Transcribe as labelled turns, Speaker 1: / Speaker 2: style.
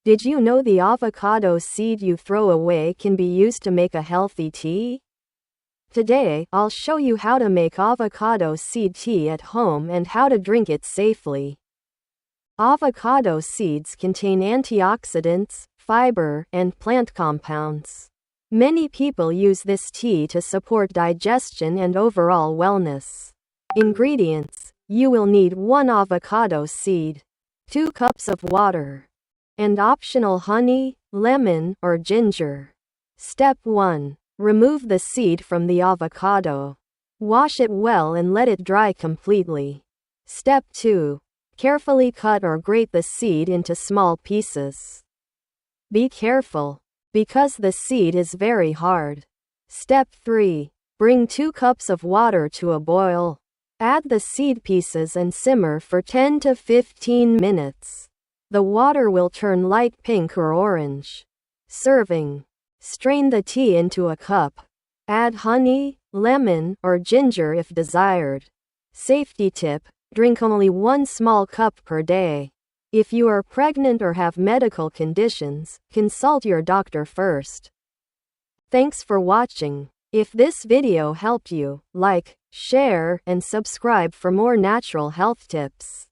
Speaker 1: Did you know the avocado seed you throw away can be used to make a healthy tea? Today, I'll show you how to make avocado seed tea at home and how to drink it safely. Avocado seeds contain antioxidants, fiber, and plant compounds. Many people use this tea to support digestion and overall wellness. Ingredients: you will need 1 avocado seed, 2 cups of water, and optional honey, lemon, or ginger. Step 1. Remove the seed from the avocado. Wash it well and let it dry completely. Step 2. Carefully cut or grate the seed into small pieces. Be careful, because the seed is very hard. Step 3. Bring 2 cups of water to a boil. Add the seed pieces and simmer for 10 to 15 minutes. The water will turn light pink or orange. Serving: strain the tea into a cup. Add honey, lemon, or ginger if desired. Safety tip: drink only 1 small cup per day. If you are pregnant or have medical conditions, consult your doctor first. Thanks for watching. If this video helped you, like, share, and subscribe for more natural health tips.